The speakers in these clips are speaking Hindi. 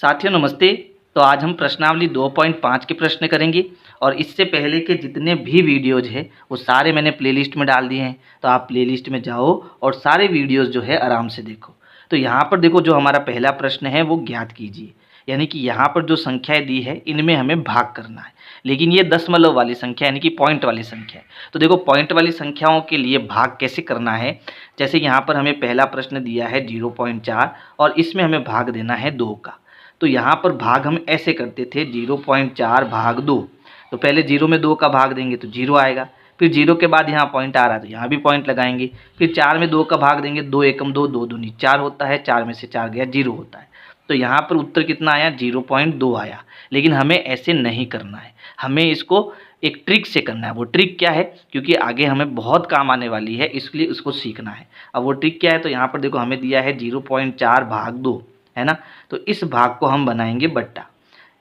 साथियों नमस्ते। तो आज हम प्रश्नावली 2.5 के प्रश्न करेंगे और इससे पहले के जितने भी वीडियोज़ है वो सारे मैंने प्लेलिस्ट में डाल दिए हैं। तो आप प्लेलिस्ट में जाओ और सारे वीडियोज़ जो है आराम से देखो। तो यहाँ पर देखो, जो हमारा पहला प्रश्न है वो ज्ञात कीजिए, यानी कि यहाँ पर जो संख्याएं दी है इनमें हमें भाग करना है, लेकिन ये दशमलव वाली संख्या यानी कि पॉइंट वाली संख्या है। तो देखो, पॉइंट वाली संख्याओं के लिए भाग कैसे करना है। जैसे यहाँ पर हमें पहला प्रश्न दिया है 0.4 और इसमें हमें भाग देना है 2 का। तो यहाँ पर भाग हम ऐसे करते थे 0.4 भाग 2। तो पहले 0 में 2 का भाग देंगे तो 0 आएगा, फिर 0 के बाद यहाँ पॉइंट आ रहा है तो यहाँ भी पॉइंट लगाएंगे, फिर 4 में 2 का भाग देंगे, 2 एकम 2, 2 दूनी 4 होता है, 4 में से 4 गया 0 होता है। तो यहाँ पर उत्तर कितना आया, 0.2 आया। लेकिन हमें ऐसे नहीं करना है, हमें इसको एक ट्रिक से करना है। वो ट्रिक क्या है, क्योंकि आगे हमें बहुत काम आने वाली है इसलिए उसको सीखना है। अब वो ट्रिक क्या है, तो यहाँ पर देखो हमें दिया है 0.4 भाग 2, है ना। तो इस भाग को हम बनाएंगे बट्टा।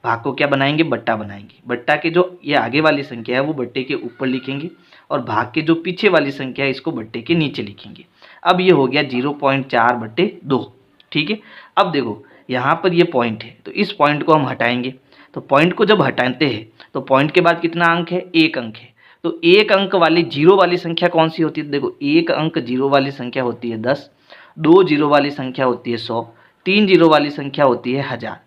भाग को क्या बनाएंगे, बट्टा बनाएंगे। बट्टा के जो ये आगे वाली संख्या है वो बट्टे के ऊपर लिखेंगे और भाग के जो पीछे वाली संख्या है इसको बट्टे के नीचे लिखेंगे। अब ये हो गया 0.4/2। ठीक है। अब देखो यहाँ पर ये पॉइंट है तो इस पॉइंट को हम हटाएंगे। तो पॉइंट को जब हटाते हैं तो पॉइंट के बाद कितना अंक है, 1 अंक है। तो 1 अंक वाली जीरो वाली संख्या कौन सी होती है, देखो 1 अंक जीरो वाली संख्या होती है 10, 2 जीरो वाली संख्या होती है 100, 3 जीरो वाली संख्या होती है 1000।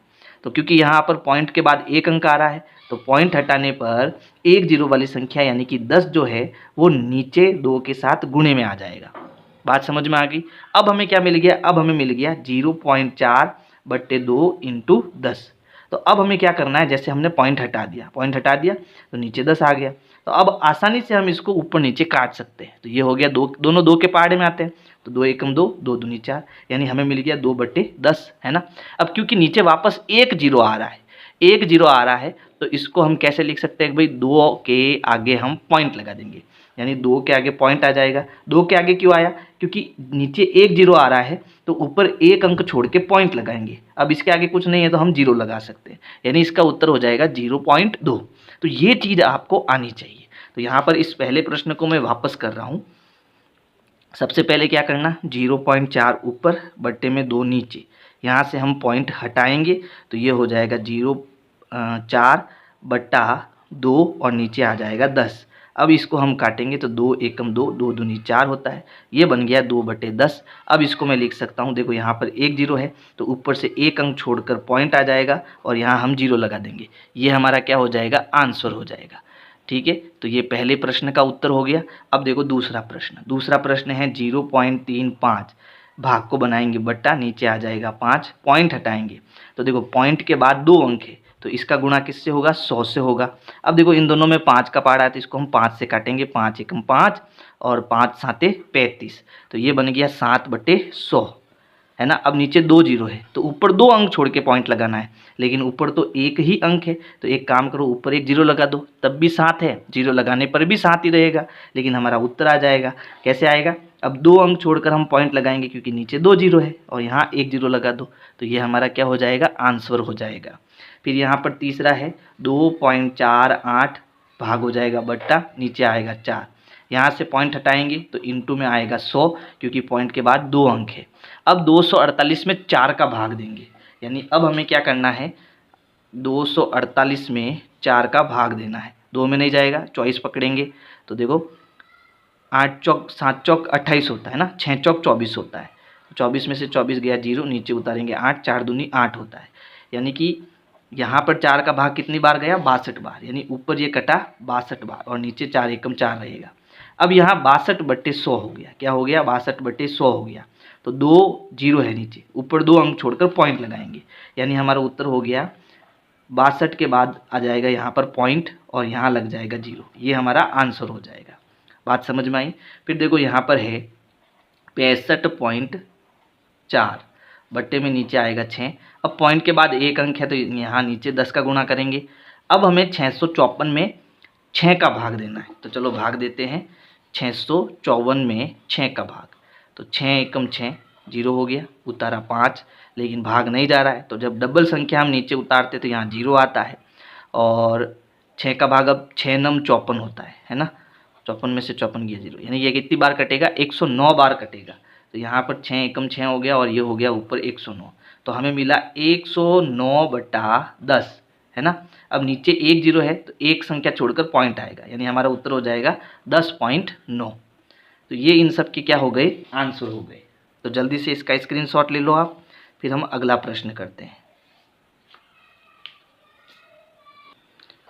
तो क्योंकि यहाँ पर पॉइंट के बाद 1 अंक आ रहा है तो पॉइंट हटाने पर 1 जीरो वाली संख्या यानी कि 10 जो है वो नीचे 2 के साथ गुणे में आ जाएगा। बात समझ में आ गई। अब हमें क्या मिल गया, अब हमें मिल गया 0.4/2 इंटू 10। तो अब हमें क्या करना है, जैसे हमने पॉइंट हटा दिया तो नीचे 10 आ गया। तो अब आसानी से हम इसको ऊपर नीचे काट सकते हैं। तो ये हो गया, दोनों 2 के पहाड़े में आते हैं तो 2 एकम 2, 2 दूनी 4, यानी हमें मिल गया 2/10, है ना। अब क्योंकि नीचे वापस 1 जीरो आ रहा है, 1 जीरो आ रहा है तो इसको हम कैसे लिख सकते हैं भाई, 2 के आगे हम पॉइंट लगा देंगे, यानी 2 के आगे पॉइंट आ जाएगा। 2 के आगे क्यों आया, क्योंकि नीचे 1 जीरो आ रहा है तो ऊपर 1 अंक छोड़ के पॉइंट लगाएंगे। अब इसके आगे कुछ नहीं है तो हम 0 लगा सकते हैं, यानी इसका उत्तर हो जाएगा 0.2। तो ये चीज़ आपको आनी चाहिए। तो यहाँ पर इस पहले प्रश्न को मैं वापस कर रहा हूँ। सबसे पहले क्या करना, 0.4 ऊपर बट्टे में 2 नीचे, यहाँ से हम पॉइंट हटाएंगे तो ये हो जाएगा 0.4/2 और नीचे आ जाएगा 10। अब इसको हम काटेंगे तो 2 एकम 2, 2 दूनी 4 होता है, ये बन गया 2/10। अब इसको मैं लिख सकता हूँ, देखो यहाँ पर 1 जीरो है तो ऊपर से 1 अंक छोड़कर पॉइंट आ जाएगा और यहाँ हम 0 लगा देंगे। ये हमारा क्या हो जाएगा, आंसर हो जाएगा। ठीक है। तो ये पहले प्रश्न का उत्तर हो गया। अब देखो दूसरा प्रश्न है 0.35। भाग को बनाएंगे बट्टा, नीचे आ जाएगा 5, पॉइंट हटाएंगे तो देखो पॉइंट के बाद 2 अंक है तो इसका गुणा किससे होगा, 100 से होगा। अब देखो इन दोनों में 5 का पहाड़ा है तो इसको हम 5 से काटेंगे, 5 एकम 5 और 5 साते 35, तो ये बन गया 7/100, है ना। अब नीचे 2 जीरो है तो ऊपर 2 अंक छोड़ के पॉइंट लगाना है, लेकिन ऊपर तो 1 ही अंक है तो एक काम करो, ऊपर 1 जीरो लगा दो, तब भी 7 है, जीरो लगाने पर भी 7 ही रहेगा, लेकिन हमारा उत्तर आ जाएगा। कैसे आएगा, अब 2 अंक छोड़कर हम पॉइंट लगाएंगे क्योंकि नीचे 2 जीरो है और यहाँ 1 जीरो लगा दो, तो ये हमारा क्या हो जाएगा, आंसर हो जाएगा। फिर यहाँ पर तीसरा है 2.48, भाग हो जाएगा बट्टा, नीचे आएगा 4, यहाँ से पॉइंट हटाएंगे तो इंटू में आएगा 100 क्योंकि पॉइंट के बाद 2 अंक है। अब 248 में 4 का भाग देंगे, यानी अब हमें क्या करना है, 248 में 4 का भाग देना है। 2 में नहीं जाएगा, 24 पकड़ेंगे तो देखो 8 चौक 7 चौक 28 होता है ना, 6 चौक 24 होता है। 24 में से 24 गया 0, नीचे उतारेंगे 8, 4 दूनी 8 होता है, यानी कि यहाँ पर 4 का भाग कितनी बार गया, 62 बार, यानी ऊपर ये कटा 62 बार और नीचे 4 एकम 4 रहेगा। अब यहाँ 62/100 हो गया, क्या हो गया, 62/100 हो गया। तो 2 जीरो है नीचे, ऊपर 2 अंक छोड़कर पॉइंट लगाएंगे, यानी हमारा उत्तर हो गया 62 के बाद आ जाएगा यहाँ पर पॉइंट और यहाँ लग जाएगा 0, ये हमारा आंसर हो जाएगा। बात समझ में आई। फिर देखो यहाँ पर है 65.4, बट्टे में नीचे आएगा 6। अब पॉइंट के बाद 1 अंक है तो यहाँ नीचे 10 का गुणा करेंगे। अब हमें 654 में 6 का भाग देना है, तो चलो भाग देते हैं। 654 में 6 का भाग, तो 6 एकम 6, 0 हो गया, उतारा 5, लेकिन भाग नहीं जा रहा है तो जब डबल संख्या हम नीचे उतारते तो यहाँ 0 आता है और 6 का भाग अब 6 नम 54 होता है ना। 54 में से 54 गया 0, यानी ये कितनी बार कटेगा, 109 बार कटेगा। तो यहाँ पर 6 एकम 6 हो गया और ये हो गया ऊपर 109, तो हमें मिला 109/10, है ना। अब नीचे 1 जीरो है तो एक संख्या छोड़कर पॉइंट आएगा, यानी हमारा उत्तर हो जाएगा 10.9। तो ये इन सब के क्या हो गए, आंसर हो गए। तो जल्दी से इसका स्क्रीनशॉट ले लो आप, फिर हम अगला प्रश्न करते हैं।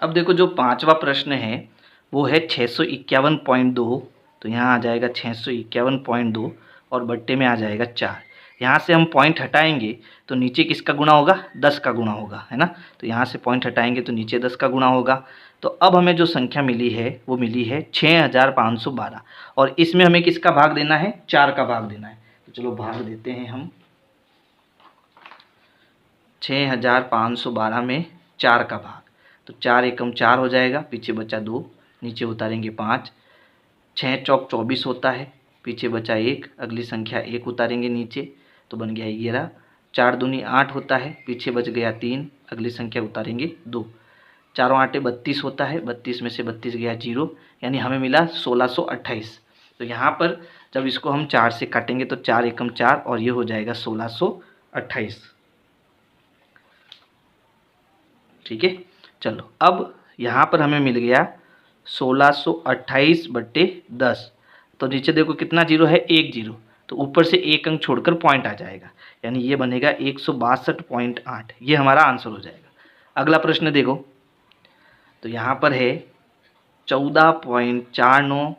अब देखो जो पांचवा प्रश्न है वो है 651.2। तो यहाँ आ जाएगा 651.2 और बट्टे में आ जाएगा 4। यहाँ से हम पॉइंट हटाएंगे तो नीचे किसका गुणा होगा, 10 का गुणा होगा, है ना। तो यहाँ से पॉइंट हटाएंगे तो नीचे 10 का गुणा होगा। तो अब हमें जो संख्या मिली है वो मिली है 6512 और इसमें हमें किसका भाग देना है, 4 का भाग देना है। तो चलो भाग देते हैं हम। 6512 में 4 का भाग, तो 4 एकम 4 हो जाएगा, पीछे बचा 2, नीचे उतारेंगे 5, 6 चौक 24 होता है, पीछे बचा 1, अगली संख्या 1 उतारेंगे नीचे, तो बन गया 11। 4 दूनी 8 होता है, पीछे बच गया 3, अगली संख्या उतारेंगे 2। चारों आटे 32 होता है, 32 में से 32 गया 0, यानी हमें मिला 1628। तो यहाँ पर जब इसको हम 4 से काटेंगे तो 4 एकम 4 और ये हो जाएगा 1628। ठीक है, चलो अब यहाँ पर हमें मिल गया 1628/10। तो नीचे देखो कितना जीरो है, 1 जीरो, तो ऊपर से एक अंक छोड़कर पॉइंट आ जाएगा, यानी ये बनेगा 162.8। ये हमारा आंसर हो जाएगा। अगला प्रश्न देखो, तो यहाँ पर है 14.49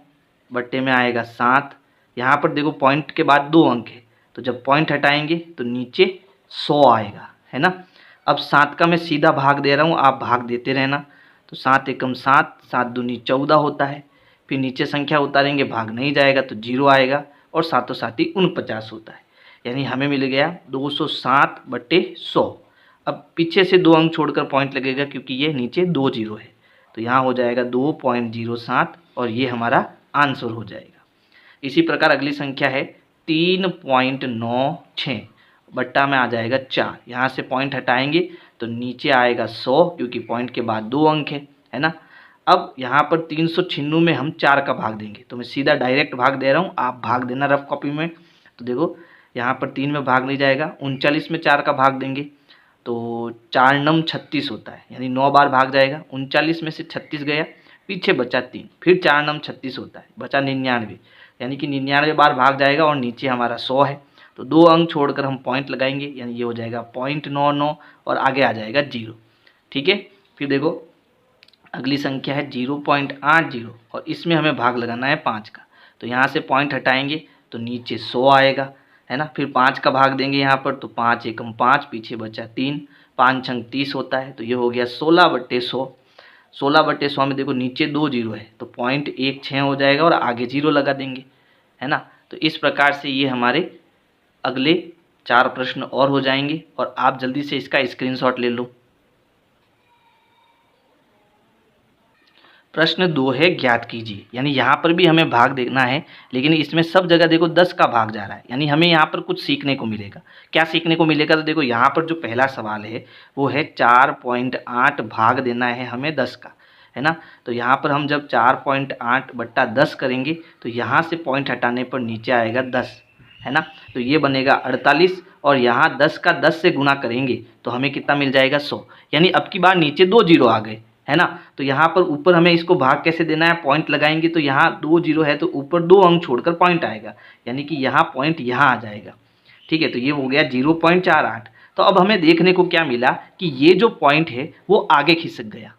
बट्टे में आएगा 7। यहाँ पर देखो पॉइंट के बाद 2 अंक है, तो जब पॉइंट हटाएंगे तो नीचे 100 आएगा, है ना। अब 7 का मैं सीधा भाग दे रहा हूँ, आप भाग देते रहना। तो 7 एकम 7, 7 दूनी 14 होता है, फिर नीचे संख्या उतारेंगे, भाग नहीं जाएगा तो 0 आएगा और सातों साथ ही 49 होता है, यानी हमें मिल गया 207/100। अब पीछे से 2 अंक छोड़कर पॉइंट लगेगा क्योंकि ये नीचे 2 जीरो है, तो यहाँ हो जाएगा 2.07 और ये हमारा आंसर हो जाएगा। इसी प्रकार अगली संख्या है 3.96 बट्टा में आ जाएगा 4। यहाँ से पॉइंट हटाएंगे तो नीचे आएगा 100 क्योंकि पॉइंट के बाद 2 अंक है ना। अब यहाँ पर 396 में हम 4 का भाग देंगे, तो मैं सीधा डायरेक्ट भाग दे रहा हूँ, आप भाग देना रफ कॉपी में। तो देखो यहाँ पर 3 में भाग नहीं जाएगा, 39 में 4 का भाग देंगे तो 4 नम 36 होता है, यानी 9 बार भाग जाएगा। 39 में से 36 गया, पीछे बचा 3, फिर 4 नम 36 होता है, बचा 99, यानी कि 99 बार भाग जाएगा और नीचे हमारा 100 है। तो 2 अंक छोड़कर हम पॉइंट लगाएंगे, यानी ये हो जाएगा 0.99 और आगे आ जाएगा 0। ठीक है, फिर देखो अगली संख्या है 0.80 और इसमें हमें भाग लगाना है 5 का। तो यहाँ से पॉइंट हटाएंगे तो नीचे 100 आएगा, है ना। फिर 5 का भाग देंगे यहाँ पर, तो 5 एकम 5, पीछे बचा 3, 5 छंग 30 होता है, तो ये हो गया 16/100। 16/100 में देखो नीचे 2 जीरो है तो 0.16 हो जाएगा और आगे 0 लगा देंगे, है ना। तो इस प्रकार से ये हमारे अगले 4 प्रश्न और हो जाएंगे और आप जल्दी से इसका स्क्रीनशॉट ले लो। प्रश्न 2 है ज्ञात कीजिए, यानी यहाँ पर भी हमें भाग देखना है, लेकिन इसमें सब जगह देखो 10 का भाग जा रहा है, यानी हमें यहाँ पर कुछ सीखने को मिलेगा। क्या सीखने को मिलेगा, तो देखो यहाँ पर जो पहला सवाल है वो है 4.8 भाग देना है हमें 10 का, है ना। तो यहाँ पर हम जब 4.8/10 करेंगे तो यहाँ से पॉइंट हटाने पर नीचे आएगा 10, है ना। तो ये बनेगा 48 और यहाँ 10 का 10 से गुना करेंगे तो हमें कितना मिल जाएगा 100, यानी अब की बार नीचे 2 जीरो आ गए, है ना। तो यहाँ पर ऊपर हमें इसको भाग कैसे देना है, पॉइंट लगाएंगे तो यहाँ 2 जीरो है तो ऊपर 2 अंक छोड़कर पॉइंट आएगा, यानी कि यहाँ पॉइंट यहाँ आ जाएगा। ठीक है, तो ये हो गया 0.48। तो अब हमें देखने को क्या मिला कि ये जो पॉइंट है वो आगे खिसक गया,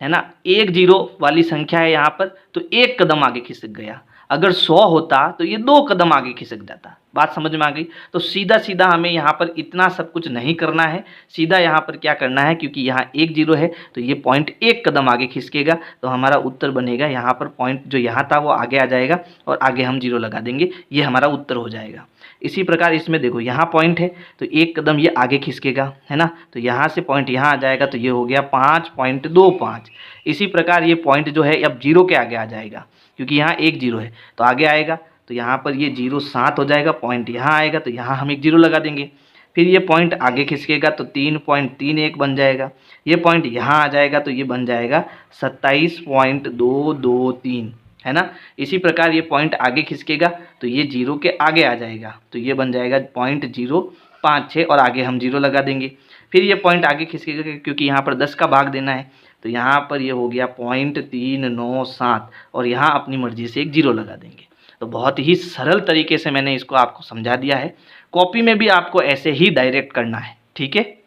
है ना। 1 जीरो वाली संख्या है यहाँ पर, तो 1 कदम आगे खिसक गया। अगर 100 होता तो ये 2 कदम आगे खिसक जाता। बात समझ में आ गई। तो सीधा सीधा हमें यहाँ पर इतना सब कुछ नहीं करना है, सीधा यहाँ पर क्या करना है, क्योंकि यहाँ 1 जीरो है तो ये पॉइंट 1 कदम आगे खिसकेगा, तो हमारा उत्तर बनेगा यहाँ पर पॉइंट जो यहाँ था वो आगे आ जाएगा और आगे हम 0 लगा देंगे, ये हमारा उत्तर हो जाएगा। इसी प्रकार इसमें देखो यहाँ पॉइंट है तो 1 कदम ये आगे खिसकेगा, है ना। तो यहाँ से पॉइंट यहाँ आ जाएगा तो ये हो गया 5.25। इसी प्रकार ये पॉइंट जो है अब 0 के आगे आ जाएगा, क्योंकि यहाँ 1 जीरो है तो आगे आएगा, तो यहाँ पर ये 0.7 हो जाएगा। पॉइंट यहाँ आएगा तो यहाँ हम 1 जीरो लगा देंगे, फिर ये पॉइंट आगे खिसकेगा तो 3.31 बन जाएगा। ये पॉइंट यहाँ आ जाएगा तो ये बन जाएगा 27.223, है ना। इसी प्रकार ये पॉइंट आगे खिसकेगा तो ये 0 के आगे आ जाएगा, तो ये बन जाएगा 0.0 5 6 और आगे हम 0 लगा देंगे। फिर ये पॉइंट आगे खिसकेगा क्योंकि यहाँ पर 10 का भाग देना है, तो यहाँ पर ये हो गया 0.397 और यहाँ अपनी मर्जी से एक 0 लगा देंगे। तो बहुत ही सरल तरीके से मैंने इसको आपको समझा दिया है। कॉपी में भी आपको ऐसे ही डायरेक्ट करना है, ठीक है।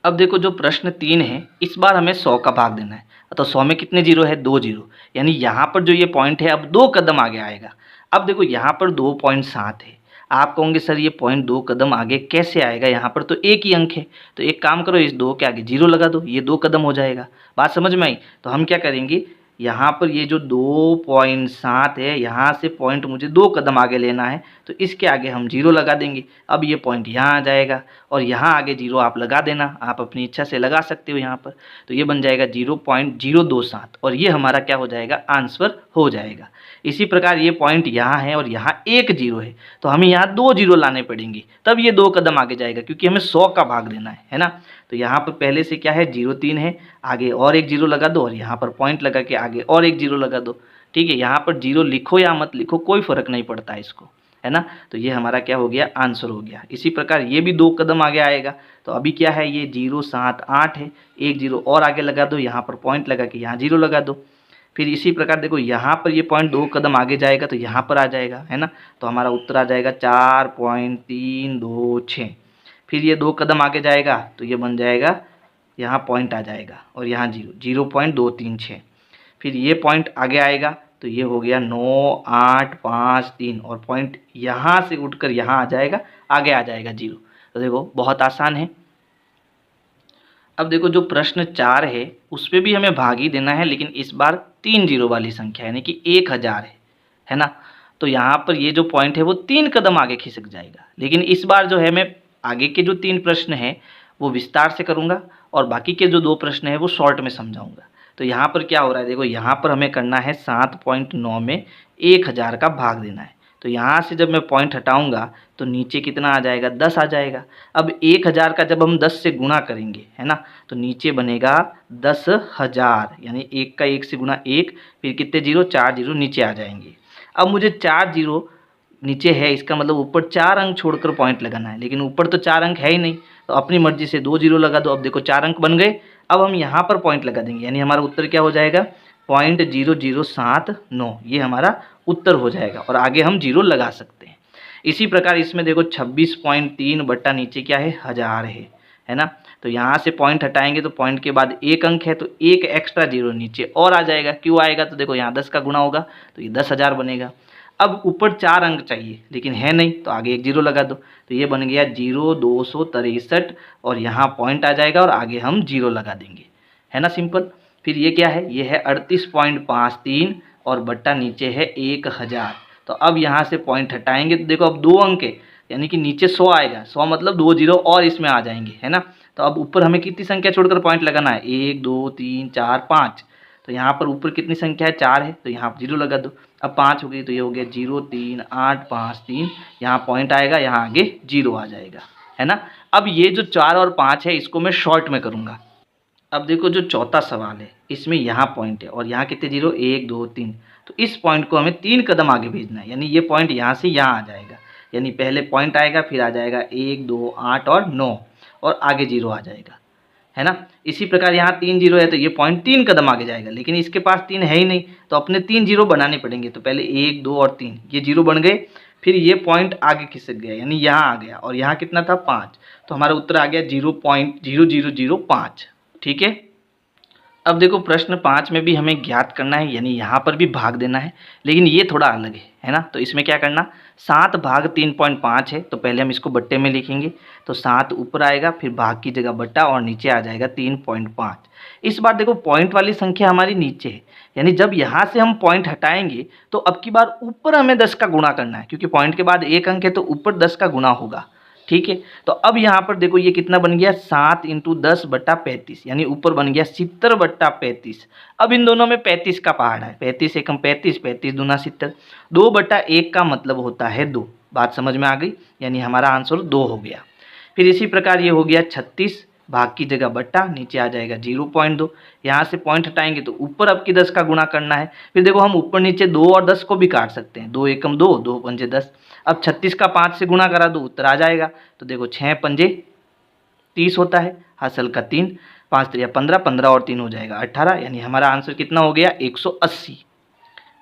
अब देखो जो प्रश्न 3 है, इस बार हमें 100 का भाग देना है। तो 100 में कितने जीरो है? 2 जीरो, यानी यहाँ पर जो ये पॉइंट है अब 2 कदम आगे आएगा। अब देखो यहाँ पर 2.7 है, आप कहोगे सर ये पॉइंट 2 कदम आगे कैसे आएगा, यहाँ पर तो एक ही अंक है। तो एक काम करो, इस 2 के आगे 0 लगा दो, ये 2 कदम हो जाएगा। बात समझ में आई? तो हम क्या करेंगे, यहाँ पर ये जो 2.7 है, यहाँ से पॉइंट मुझे 2 कदम आगे लेना है, तो इसके आगे हम 0 लगा देंगे। अब ये पॉइंट यहाँ आ जाएगा और यहाँ आगे 0 आप लगा देना, आप अपनी इच्छा से लगा सकते हो यहाँ पर। तो ये बन जाएगा 0.027 और ये हमारा क्या हो जाएगा, आंसर हो जाएगा। इसी प्रकार ये पॉइंट यहाँ है और यहाँ एक 0 है, तो हमें यहाँ 2 0 लाने पड़ेंगे, तब ये 2 कदम आगे जाएगा क्योंकि हमें 100 का भाग देना है ना। तो यहाँ पर पहले से क्या है, 0 3 है, आगे और एक 0 लगा दो और यहाँ पर पॉइंट लगा के आगे और एक 0 लगा दो, ठीक है। यहाँ पर 0 लिखो या मत लिखो कोई फ़र्क नहीं पड़ता इसको, है ना। तो ये हमारा क्या हो गया, आंसर हो गया। इसी प्रकार ये भी 2 कदम आगे आएगा। तो अभी क्या है, ये 0 7 8 है, एक 0 और आगे लगा दो, यहाँ पर पॉइंट लगा के यहाँ 0 लगा दो। फिर इसी प्रकार देखो यहाँ पर ये पॉइंट 2 कदम आगे जाएगा तो यहाँ पर आ जाएगा, है ना। तो हमारा उत्तर आ जाएगा 4.326। फिर ये 2 कदम आगे जाएगा तो ये बन जाएगा, यहाँ पॉइंट आ जाएगा और यहाँ 0.236। फिर ये पॉइंट आगे आएगा तो ये हो गया 9.853 और पॉइंट यहाँ से उठकर यहाँ आ जाएगा, आगे आ जाएगा 0। तो देखो बहुत आसान है। अब देखो जो प्रश्न 4 है उस पर भी हमें भाग ही देना है, लेकिन इस बार 3 0 वाली संख्या यानी कि 1000 है ना। तो यहाँ पर ये जो पॉइंट है वो 3 कदम आगे खिसक जाएगा, लेकिन इस बार जो है मैं आगे के जो 3 प्रश्न है वो विस्तार से करूँगा और बाकी के जो 2 प्रश्न है वो शॉर्ट में समझाऊंगा। तो यहाँ पर क्या हो रहा है, देखो यहाँ पर हमें करना है 7.9 में 1000 का भाग देना है। तो यहाँ से जब मैं पॉइंट हटाऊंगा तो नीचे कितना आ जाएगा, 10 आ जाएगा। अब 1000 का जब हम 10 से गुणा करेंगे, है ना, तो नीचे बनेगा 10,000, यानी 1 का 1 से गुणा 1, फिर कितने 0, 4 0 नीचे आ जाएंगे। अब मुझे 4 0 नीचे है, इसका मतलब ऊपर 4 अंक छोड़कर पॉइंट लगाना है, लेकिन ऊपर तो 4 अंक है ही नहीं, तो अपनी मर्जी से 2 0 लगा दो। अब देखो 4 अंक बन गए। अब हम यहाँ पर पॉइंट लगा देंगे, यानी हमारा उत्तर क्या हो जाएगा, 0.0079, ये हमारा उत्तर हो जाएगा और आगे हम 0 लगा सकते हैं। इसी प्रकार इसमें देखो 26.3 बट्टा नीचे क्या है, 1000 है ना। तो यहाँ से पॉइंट हटाएंगे तो पॉइंट के बाद एक अंक है, तो एक एक्स्ट्रा 0 नीचे और आ जाएगा। क्यों आएगा, तो देखो यहाँ 10 का गुणा होगा तो ये 10,000 बनेगा। अब ऊपर 4 अंक चाहिए लेकिन है नहीं, तो आगे एक 0 लगा दो, तो ये बन गया 0,263 और यहाँ पॉइंट आ जाएगा और आगे हम 0 लगा देंगे, है ना, सिंपल। फिर ये क्या है, ये है 38.53 और बट्टा नीचे है 1000। तो अब यहाँ से पॉइंट हटाएंगे तो देखो अब 2 अंक है, यानी कि नीचे 100 आएगा, 100 मतलब 2 0 और इसमें आ जाएंगे, है ना। तो अब ऊपर हमें कितनी संख्या छोड़कर पॉइंट लगाना है, 1 2 3 4 5। तो यहाँ पर ऊपर कितनी संख्या है, 4 है, तो यहाँ 0 लगा दो। अब 5 हो गई तो ये हो गया 03853, यहाँ पॉइंट आएगा, यहाँ आगे 0 आ जाएगा, है ना। अब ये जो 4 और 5 है इसको मैं शॉर्ट में करूँगा। अब देखो जो चौथा सवाल है इसमें यहाँ पॉइंट है और यहाँ कितने 0, 1 2 3, तो इस पॉइंट को हमें 3 कदम आगे भेजना है, यानी ये पॉइंट यहाँ से यहाँ आ जाएगा, यानी पहले पॉइंट आएगा फिर आ जाएगा 1 2 8 और 9 और आगे 0 आ जाएगा, है ना। इसी प्रकार यहाँ 3 0 है तो ये पॉइंट 3 कदम आगे जाएगा, लेकिन इसके पास 3 है ही नहीं, तो अपने 3 0 बनाने पड़ेंगे। तो पहले 1 2 और 3, ये 0 बन गए, फिर ये पॉइंट आगे खिसक गया, यानी यहाँ आ गया और यहाँ कितना था 5, तो हमारा उत्तर आ गया 0.0005, ठीक है। अब देखो प्रश्न 5 में भी हमें ज्ञात करना है, यानी यहाँ पर भी भाग देना है, लेकिन ये थोड़ा अलग है ना। तो इसमें क्या करना, 7 भाग 3.5 है, तो पहले हम इसको बट्टे में लिखेंगे, तो 7 ऊपर आएगा, फिर भाग की जगह बट्टा और नीचे आ जाएगा 3.5। इस बार देखो पॉइंट वाली संख्या हमारी नीचे है, यानी जब यहाँ से हम पॉइंट हटाएंगे तो अब की बार ऊपर हमें 10 का गुणा करना है, क्योंकि पॉइंट के बाद एक अंक है तो ऊपर 10 का गुणा होगा, ठीक है। तो अब यहाँ पर देखो ये कितना बन गया, 7 × 10 बट्टा 35, यानी ऊपर बन गया 70 बट्टा 35। अब इन दोनों में 35 का पहाड़ है, 35 एकम 35, 35 दूना 70, 2 बट्टा 1 का मतलब होता है 2। बात समझ में आ गई, यानी हमारा आंसर 2 हो गया। फिर इसी प्रकार ये हो गया 36 भाग की जगह बट्टा, नीचे आ जाएगा 0.2। यहाँ से पॉइंट हटाएंगे तो ऊपर अब की 10 का गुणा करना है। फिर देखो हम ऊपर नीचे 2 और 10 को भी काट सकते हैं, 2 एकम 2, 2 पंजे 10। अब 36 का 5 से गुणा करा दो, उत्तर आ जाएगा। तो देखो 6 पंजे 30 होता है, हासिल का 3, 5 3 15, 15 और 3 हो जाएगा 18, यानी हमारा आंसर कितना हो गया 180।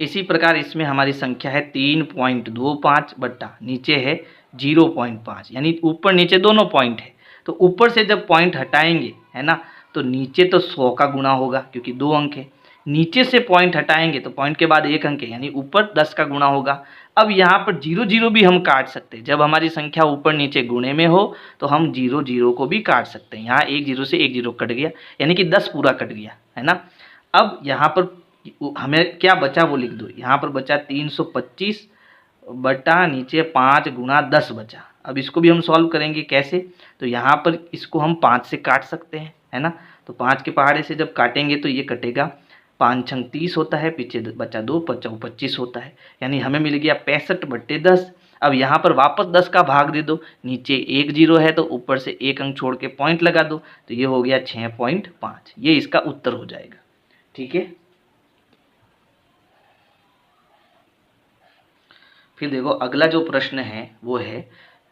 इसी प्रकार इसमें हमारी संख्या है 3.25 बट्टा नीचे है 0.5, यानी ऊपर नीचे दोनों पॉइंट है। तो ऊपर से जब पॉइंट हटाएंगे है ना, तो नीचे तो 100 का गुणा होगा क्योंकि 2 अंक है, नीचे से पॉइंट हटाएंगे तो पॉइंट के बाद 1 अंक है, यानी ऊपर 10 का गुणा होगा। अब यहाँ पर 0 0 भी हम काट सकते हैं, जब हमारी संख्या ऊपर नीचे गुणे में हो तो हम 0 0 को भी काट सकते हैं। यहाँ 1 0 से 1 0 कट गया, यानी कि 10 पूरा कट गया है ना। अब यहाँ पर हमें क्या बचा वो लिख दो, यहाँ पर बचा 325 बटा नीचे 5 गुणा 10 बचा। अब इसको भी हम सॉल्व करेंगे कैसे, तो यहाँ पर इसको हम 5 से काट सकते हैं है ना। तो 5 के पहाड़े से जब काटेंगे तो ये कटेगा, 5 छंग 30 होता है, पीछे बचा 2, 25 होता है, यानी हमें मिल गया 65/10। अब यहाँ पर वापस 10 का भाग दे दो, नीचे 1 0 है तो ऊपर से 1 अंक छोड़ के पॉइंट लगा दो, तो ये हो गया 6.5। ये इसका उत्तर हो जाएगा। ठीक है, फिर देखो अगला जो प्रश्न है वो है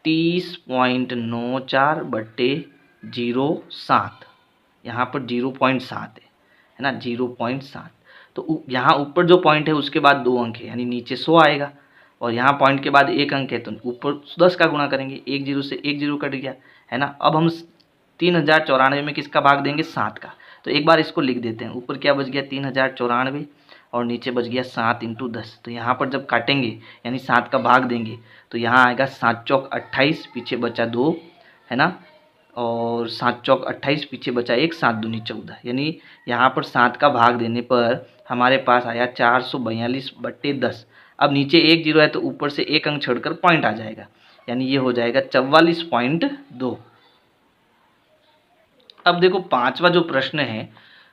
30.94 बट्टे 0.7। यहाँ पर 0.7 है ना, 0.7। तो यहाँ ऊपर जो पॉइंट है उसके बाद 2 अंक है, यानी नीचे 100 आएगा, और यहाँ पॉइंट के बाद 1 अंक है तो ऊपर 10 का गुणा करेंगे, 1 0 से 1 0 कट गया है ना। अब हम 3094 में किसका भाग देंगे, 7 का। तो एक बार इसको लिख देते हैं, ऊपर क्या बच गया 3094 और नीचे बच गया 7 × 10। तो यहाँ पर जब काटेंगे यानी 7 का भाग देंगे तो यहाँ आएगा 7 चौक 28, पीछे बचा 2 है ना, और 7 चौक 28, पीछे बचा 1, 7 दूनी 14, यानी यहाँ पर 7 का भाग देने पर हमारे पास आया 442/10। अब नीचे 1 0 है तो ऊपर से 1 अंक छोड़कर पॉइंट आ जाएगा, यानी ये हो जाएगा 44.2। अब देखो पांचवा जो प्रश्न है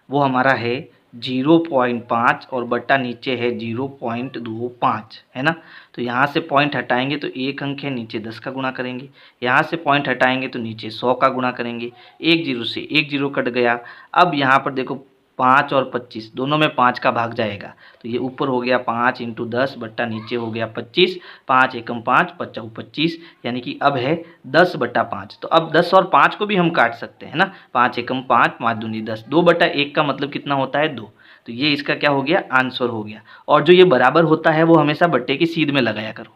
वो हमारा है 0.5 और बट्टा नीचे है 0.25 है ना। तो यहाँ से पॉइंट हटाएंगे तो 1 अंक है, नीचे 10 का गुणा करेंगे, यहाँ से पॉइंट हटाएंगे तो नीचे 100 का गुणा करेंगे, 1 0 से 1 0 कट गया। अब यहाँ पर देखो 5 और 25 दोनों में 5 का भाग जाएगा, तो ये ऊपर हो गया 5 × 10 बट्टा नीचे हो गया 25, 5 एकम 5, 5 25, यानी कि अब है 10/5। तो अब 10 और 5 को भी हम काट सकते हैं ना, 5 एकम 5, 5 दूनी 10, 2/1 का मतलब कितना होता है 2। तो ये इसका क्या हो गया, आंसर हो गया। और जो ये बराबर होता है वो हमेशा बट्टे की सीध में लगाया करो।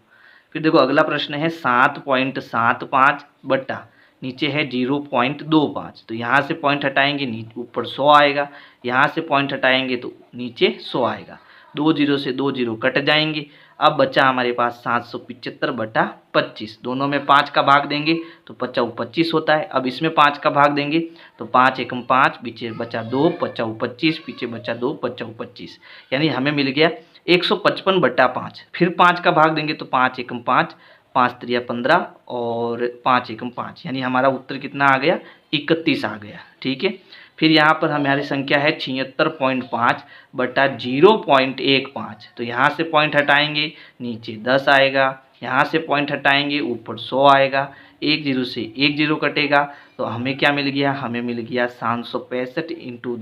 फिर देखो अगला प्रश्न है 7.75 बट्टा नीचे है 0.25। तो यहाँ से पॉइंट हटाएंगे नीचे ऊपर 100 आएगा, यहाँ से पॉइंट हटाएंगे तो नीचे 100 आएगा, 2 0 से 2 0 कट जाएंगे। अब बचा हमारे पास 775/25, दोनों में 5 का भाग देंगे तो 55 25 होता है। अब इसमें 5 का भाग देंगे तो 5 एकम 5, पीछे बचा 2, 55 25, पीछे बचा 2, 55 25, यानी हमें मिल गया 155/5। फिर 5 का भाग देंगे तो 5 एकम 5, 5 3 15 और 5 एकम 5, यानी हमारा उत्तर कितना आ गया, 31 आ गया। ठीक है, फिर यहाँ पर हमारी संख्या है 76.5 बटा 0.15। तो यहाँ से पॉइंट हटाएंगे नीचे 10 आएगा, यहाँ से पॉइंट हटाएंगे ऊपर 100 आएगा, 1 0 से 1 0 कटेगा, तो हमें क्या मिल गया, हमें मिल गया 765 ×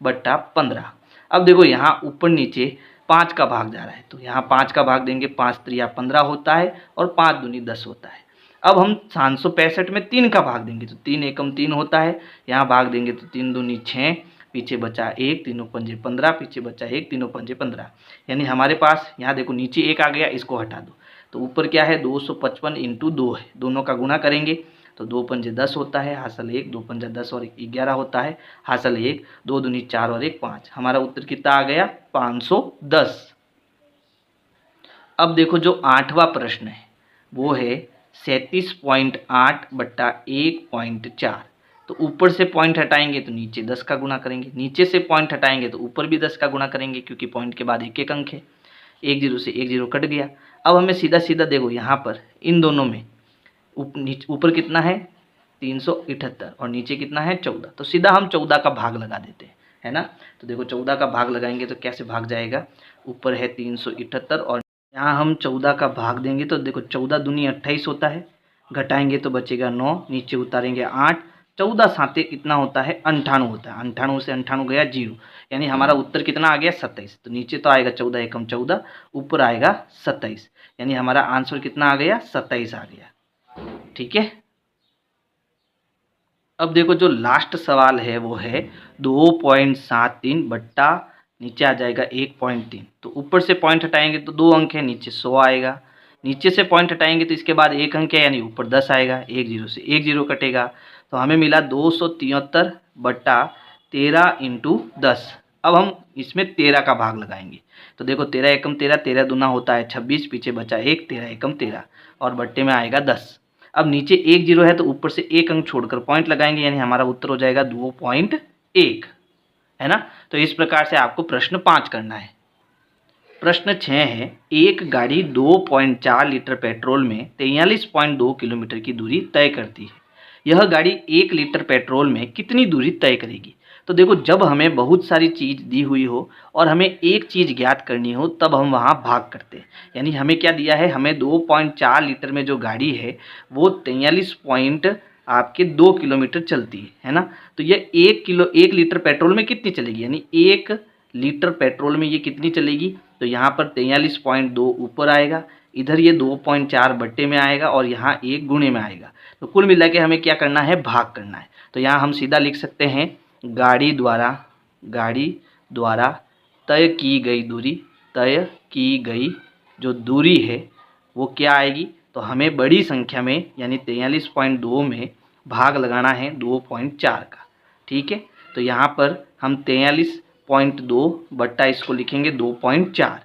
10/15। अब देखो यहाँ ऊपर नीचे 5 का भाग जा रहा है, तो यहाँ 5 का भाग देंगे, 5 3 15 होता है और 5 दूनी 10 होता है। अब हम 765 में 3 का भाग देंगे तो 3 एकम 3 होता है, यहाँ भाग देंगे तो 3 दूनी 6, पीछे बचा 1, 3 पंजे 15, पीछे बचा 1, 3 पंजे 15, यानी हमारे पास यहाँ देखो नीचे 1 आ गया, इसको हटा दो। तो ऊपर क्या है 255 × 2 है, दोनों का गुणा करेंगे तो 2 पंजे 10 होता है, हासिल 1, 2 पंजा 10 और 1 11 होता है, हासिल 1, 2 दूनी 4 और 1 5, हमारा उत्तर कितना आ गया 510। अब देखो जो 8वां प्रश्न है वो है 37.8 बट्टा 1.4। तो ऊपर से पॉइंट हटाएंगे तो नीचे 10 का गुणा करेंगे, नीचे से पॉइंट हटाएंगे तो ऊपर भी 10 का गुणा करेंगे, क्योंकि पॉइंट के बाद 1 1 अंक है, 1 0 से 1 0 कट गया। अब हमें सीधा सीधा देखो यहाँ पर इन दोनों में ऊपर कितना है 378 और नीचे कितना है 14, तो सीधा हम 14 का भाग लगा देते हैं है ना। तो देखो 14 का भाग लगाएंगे तो कैसे भाग जाएगा, ऊपर है 378 और यहाँ हम 14 का भाग देंगे तो देखो 14 दूनी 28 होता है, घटाएंगे तो बचेगा 9, नीचे उतारेंगे 8, 14 साते कितना होता है, 98 होता है। 98 से 98 गया 0, यानी हमारा उत्तर कितना आ गया 27। तो नीचे तो आएगा 14 एकम 14, ऊपर आएगा 27, यानी हमारा आंसर कितना आ गया 27 आ गया। ठीक है, अब देखो जो लास्ट सवाल है वो है 2.73 बट्टा नीचे आ जाएगा 1.3। तो ऊपर से पॉइंट हटाएंगे तो 2 अंक है, नीचे 100 आएगा। नीचे से पॉइंट हटाएंगे तो इसके बाद 1 अंक है, यानी ऊपर 10 आएगा। 1 0 से 1 0 कटेगा, तो हमें मिला 273 बट्टा 13 इंटू 10। अब हम इसमें 13 का भाग लगाएंगे। तो देखो 13 एकम 13, 13 दूना होता है 26, पीछे बचा 1, 13 एकम 13 और बट्टे में आएगा 10। अब नीचे 1 0 है तो ऊपर से 1 अंक छोड़कर पॉइंट लगाएंगे, यानी हमारा उत्तर हो जाएगा 2.1, है ना। तो इस प्रकार से आपको प्रश्न 5 करना है। प्रश्न 6 है, एक गाड़ी 2.4 लीटर पेट्रोल में 43.2 किलोमीटर की दूरी तय करती है। यह गाड़ी 1 लीटर पेट्रोल में कितनी दूरी तय करेगी। तो देखो जब हमें बहुत सारी चीज़ दी हुई हो और हमें एक चीज़ ज्ञात करनी हो तब हम वहाँ भाग करते हैं। यानी हमें क्या दिया है, हमें 2.4 लीटर में जो गाड़ी है वो 43.2 किलोमीटर चलती है ना। तो ये 1 लीटर पेट्रोल में कितनी चलेगी, यानी 1 लीटर पेट्रोल में ये कितनी चलेगी। तो यहाँ पर 43.2 ऊपर आएगा, इधर ये 2.4 बट्टे में आएगा और यहाँ 1 गुणे में आएगा। तो कुल मिला के हमें क्या करना है, भाग करना है। तो यहाँ हम सीधा लिख सकते हैं गाड़ी द्वारा तय की गई दूरी, तय की गई जो दूरी है वो क्या आएगी। तो हमें बड़ी संख्या में यानी 43.2 में भाग लगाना है 2.4 का। ठीक है, तो यहाँ पर हम 43.2 बट्टा इसको लिखेंगे 2.4।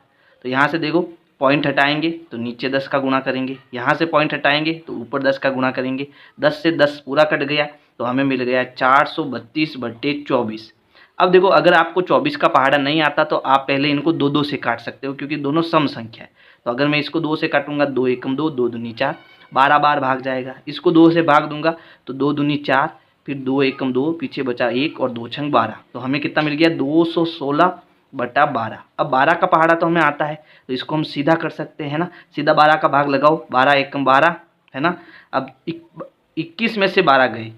तो यहाँ से देखो पॉइंट हटाएंगे तो नीचे 10 का गुणा करेंगे, यहाँ से पॉइंट हटाएंगे तो ऊपर 10 का गुणा करेंगे। 10 से 10 पूरा कट गया तो हमें मिल गया 432/24। अब देखो अगर आपको 24 का पहाड़ा नहीं आता तो आप पहले इनको 2 से काट सकते हो, क्योंकि दोनों सम संख्या है। तो अगर मैं इसको 2 से काटूंगा 2 एकम 2, 2 दूनी 4, 12 बार भाग जाएगा। इसको 2 से भाग दूंगा तो 2 दूनी 4, फिर 2 एकम 2, पीछे बचा 1 और 2 छंग 12। तो हमें कितना मिल गया 216/12। अब 12 का पहाड़ा तो हमें आता है तो इसको हम सीधा कर सकते हैं ना, सीधा 12 का भाग लगाओ, 12 एकम 12 है ना। अब 21 में से 12 गए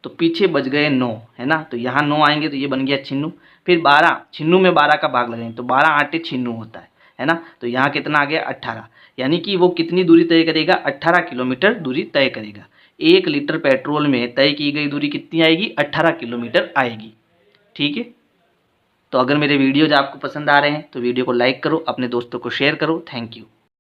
तो पीछे बच गए 9, है ना। तो यहाँ 9 आएंगे तो ये बन गया 96। फिर 12 96 में 12 का भाग लगाएंगे तो 12 8 96 होता है ना। तो यहाँ कितना आ गया 18, यानी कि वो कितनी दूरी तय करेगा, 18 किलोमीटर दूरी तय करेगा। 1 लीटर पेट्रोल में तय की गई दूरी कितनी आएगी, 18 किलोमीटर आएगी। ठीक है, तो अगर मेरे वीडियोज आपको पसंद आ रहे हैं तो वीडियो को लाइक करो, अपने दोस्तों को शेयर करो। Thank you.